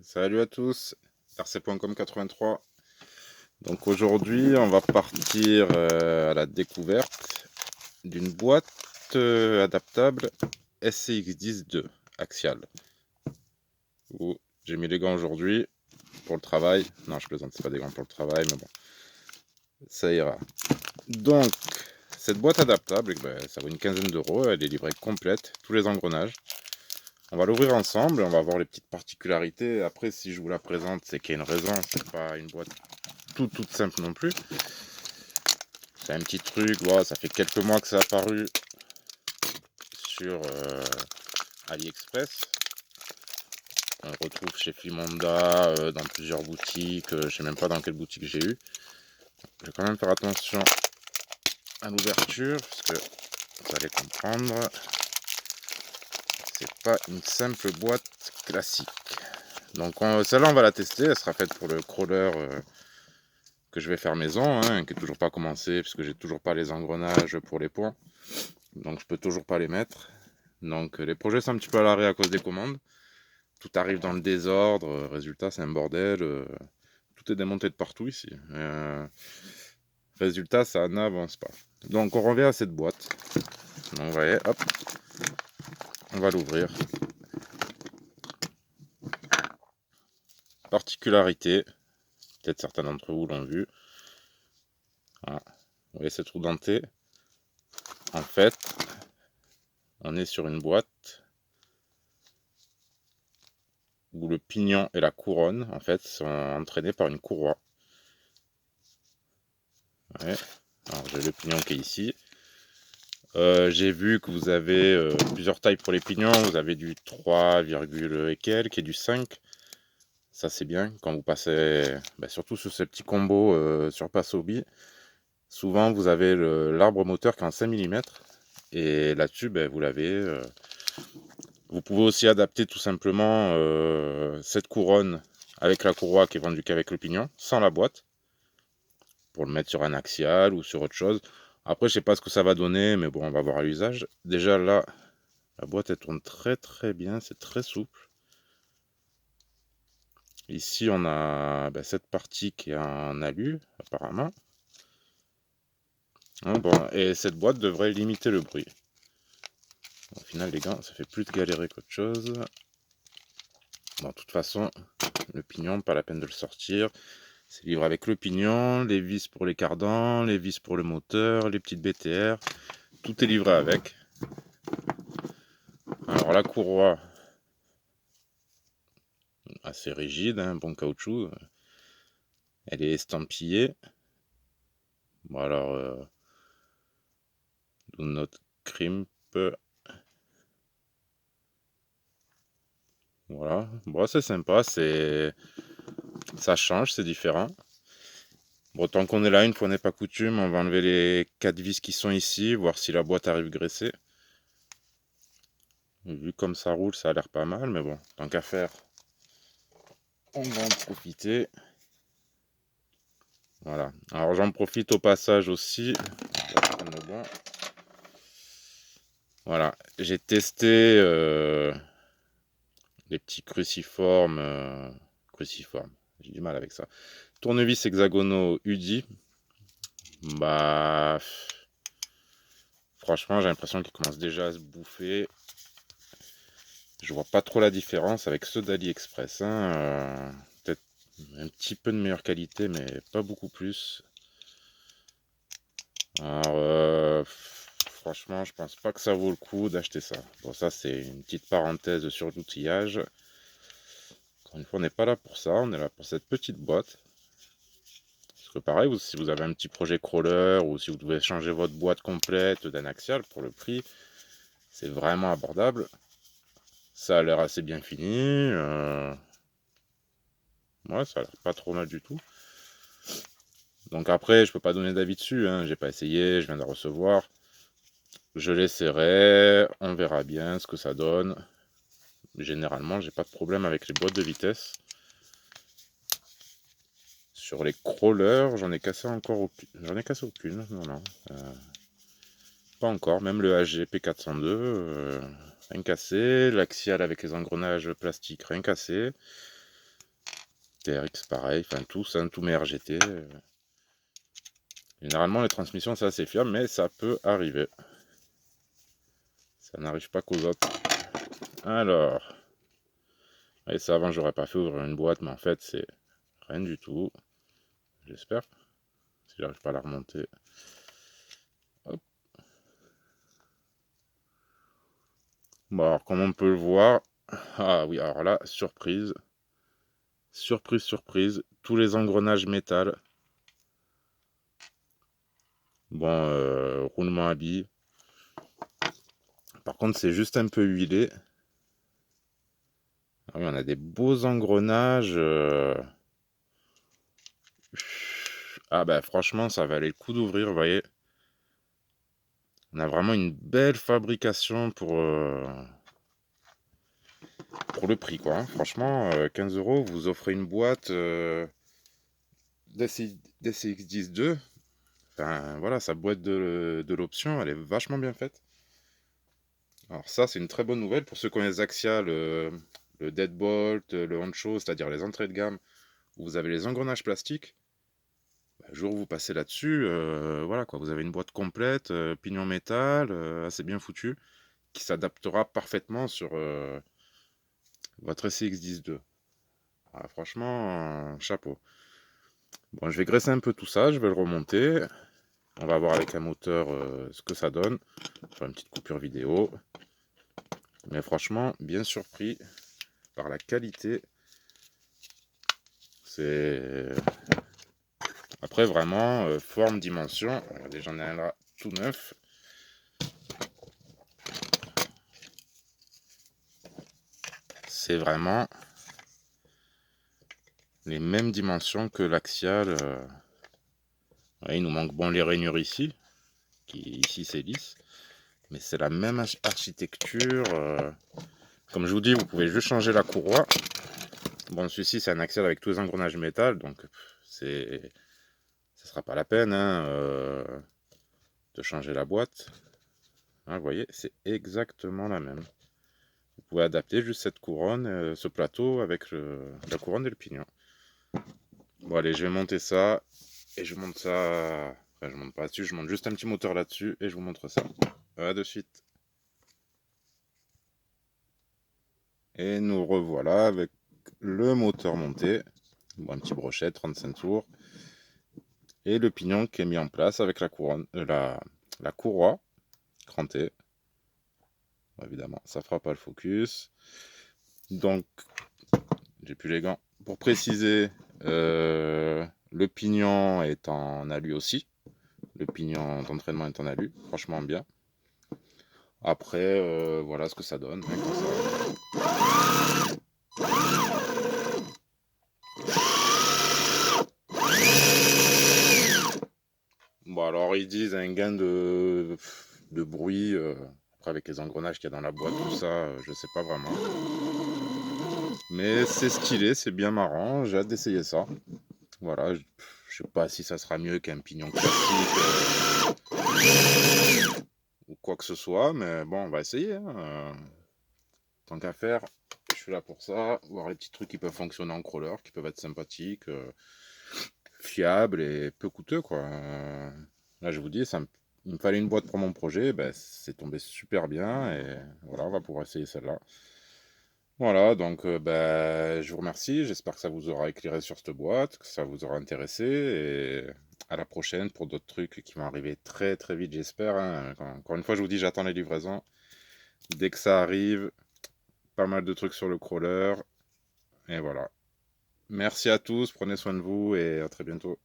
Salut à tous, rc.com 83. Donc aujourd'hui, on va partir à la découverte d'une boîte adaptable SCX10-2 axial. J'ai mis les gants aujourd'hui pour le travail. Non, je plaisante, c'est pas des gants pour le travail, mais bon, ça ira. Donc, cette boîte adaptable, ça vaut une quinzaine d'euros. Elle est livrée complète, tous les engrenages. On va l'ouvrir ensemble et on va voir les petites particularités. Après, si je vous la présente, c'est qu'il y a une raison. C'est pas une boîte toute simple non plus. C'est un petit truc, voilà, ça fait quelques mois que ça a apparu sur AliExpress. On le retrouve chez Fimonda, dans plusieurs boutiques. Je sais même pas dans quelle boutique j'ai eu. Je vais quand même faire attention à l'ouverture parce que vous allez comprendre. C'est pas une simple boîte classique. Donc celle-là on va la tester. Elle sera faite pour le crawler que je vais faire maison, qui n'est toujours pas commencé puisque j'ai toujours pas les engrenages pour les points. Donc je peux toujours pas les mettre. Donc les projets sont un petit peu à l'arrêt à cause des commandes. Tout arrive dans le désordre, résultat c'est un bordel. Tout est démonté de partout ici. Résultat ça n'avance pas. Donc on revient à cette boîte. Donc vous voyez, hop, on va l'ouvrir. Particularité, peut-être certains d'entre vous l'ont vu. Voilà. Vous voyez ce trou denté. En fait, on est sur une boîte où le pignon et la couronne en fait sont entraînés par une courroie. Ouais. Alors j'ai le pignon qui est ici. J'ai vu que vous avez plusieurs tailles pour les pignons. Vous avez du 3, et quelques et du 5. Ça c'est bien quand vous passez, surtout sur ces petits combos sur Passobi. Souvent vous avez l'arbre moteur qui est en 5 mm. Et là-dessus, vous l'avez. Vous pouvez aussi adapter tout simplement cette couronne avec la courroie qui est vendue qu'avec le pignon, sans la boîte, pour le mettre sur un axial ou sur autre chose. Après, je sais pas ce que ça va donner, mais bon, on va voir à l'usage. Déjà là, la boîte elle tourne très bien, c'est très souple. Ici, on a cette partie qui est en alu, apparemment. Bon, et cette boîte devrait limiter le bruit. Au final, les gars, ça fait plus de galérer qu'autre chose. Bon, de toute façon, le pignon, pas la peine de le sortir. C'est livré avec le pignon, les vis pour les cardans, les vis pour le moteur, les petites BTR. Tout est livré avec. Alors la courroie, assez rigide, bon caoutchouc. Elle est estampillée. Bon alors, do not crimp. Voilà, bon c'est sympa, ça change, c'est différent. Bon, tant qu'on est là, une fois n'est pas coutume, on va enlever les 4 vis qui sont ici, voir si la boîte arrive graissée. Vu comme ça roule, ça a l'air pas mal, mais bon, tant qu'à faire, on va en profiter. Voilà, alors j'en profite au passage aussi. Voilà, j'ai testé les petits cruciformes. J'ai du mal avec ça. Tournevis hexagonaux UDI. Franchement, j'ai l'impression qu'ils commencent déjà à se bouffer. Je vois pas trop la différence avec ceux d'AliExpress. Peut-être un petit peu de meilleure qualité, mais pas beaucoup plus. Alors, franchement, je pense pas que ça vaut le coup d'acheter ça. Bon, ça, c'est une petite parenthèse sur l'outillage. Encore une fois, on n'est pas là pour ça. On est là pour cette petite boîte. Parce que pareil, si vous avez un petit projet crawler ou si vous devez changer votre boîte complète d'un axial pour le prix, c'est vraiment abordable. Ça a l'air assez bien fini. Ouais, ça a l'air pas trop mal du tout. Donc après, je peux pas donner d'avis dessus. J'ai pas essayé, je viens de la recevoir. Je l'essaierai, on verra bien ce que ça donne. Généralement, j'ai pas de problème avec les boîtes de vitesse. Sur les crawlers, j'en ai cassé aucune. Non. Pas encore, même le AG P402, rien cassé. L'axial avec les engrenages plastiques, rien cassé. TRX pareil, enfin tous, hein, tous mes RGT. Généralement les transmissions c'est assez fiable, mais ça peut arriver. Ça n'arrive pas qu'aux autres. Alors, et ça avant j'aurais pas fait ouvrir une boîte, mais en fait c'est rien du tout. J'espère, si j'arrive pas à la remonter. Hop. Bon alors comme on peut le voir, ah oui alors là, surprise. Surprise, surprise, tous les engrenages métal. Bon, roulement à billes. Par contre c'est juste un peu huilé. Ah oui, on a des beaux engrenages. Ah bah franchement, ça valait le coup d'ouvrir, vous voyez. On a vraiment une belle fabrication pour le prix, quoi. Hein. Franchement, 15 €, vous offrez une boîte DCX-10-2. Enfin, voilà, sa boîte de l'option, elle est vachement bien faite. Alors ça, c'est une très bonne nouvelle pour ceux qui ont les axiales, le deadbolt, le honcho, c'est-à-dire les entrées de gamme, où vous avez les engrenages plastiques. Le jour où vous passez là-dessus, voilà quoi, vous avez une boîte complète, pignon métal, assez bien foutu, qui s'adaptera parfaitement sur votre SCX-10-2. Ah, franchement, chapeau. Bon, je vais graisser un peu tout ça, je vais le remonter. On va voir avec un moteur ce que ça donne. Faire une petite coupure vidéo. Mais franchement, bien surpris par la qualité. C'est... Après, vraiment, forme, dimension. Regardez, j'en ai un là tout neuf. C'est vraiment les mêmes dimensions que l'axial. Ouais, il nous manque bon les rainures ici, qui ici c'est lisse, mais c'est la même architecture. Comme je vous dis, vous pouvez juste changer la courroie. Bon, celui-ci c'est un axial avec tous les engrenages métal, donc c'est, ça sera pas la peine hein, de changer la boîte. Hein, vous voyez, c'est exactement la même. Vous pouvez adapter juste cette couronne, ce plateau avec la couronne et le pignon. Bon allez, je vais monter ça et je monte ça. Enfin, je monte pas dessus, je monte juste un petit moteur là-dessus et je vous montre ça. A de suite. Et nous revoilà avec le moteur monté. Bon, un petit brochet, 35 tours. Et le pignon qui est mis en place avec la couronne, la courroie crantée. Bon, évidemment, ça fera pas le focus. Donc, j'ai plus les gants. Pour préciser, le pignon est en alu aussi. Le pignon d'entraînement est en alu. Franchement bien. Après, voilà ce que ça donne. Bon, alors ils disent un gain de bruit. Après, avec les engrenages qu'il y a dans la boîte, tout ça, je sais pas vraiment. Mais c'est stylé, c'est bien marrant. J'ai hâte d'essayer ça. Voilà, je sais pas si ça sera mieux qu'un pignon classique ou quoi que ce soit, mais bon, on va essayer. Hein. Tant qu'à faire, je suis là pour ça. Voir les petits trucs qui peuvent fonctionner en crawler, qui peuvent être sympathiques, fiables et peu coûteux, quoi. Là, je vous dis, il me fallait une boîte pour mon projet, ben, c'est tombé super bien et voilà, on va pouvoir essayer celle-là. Voilà, donc ben, je vous remercie, j'espère que ça vous aura éclairé sur cette boîte, que ça vous aura intéressé et à la prochaine pour d'autres trucs qui vont arriver très très vite, j'espère. Hein. Encore une fois, je vous dis, j'attends les livraisons. Dès que ça arrive, pas mal de trucs sur le crawler et voilà. Merci à tous, prenez soin de vous et à très bientôt.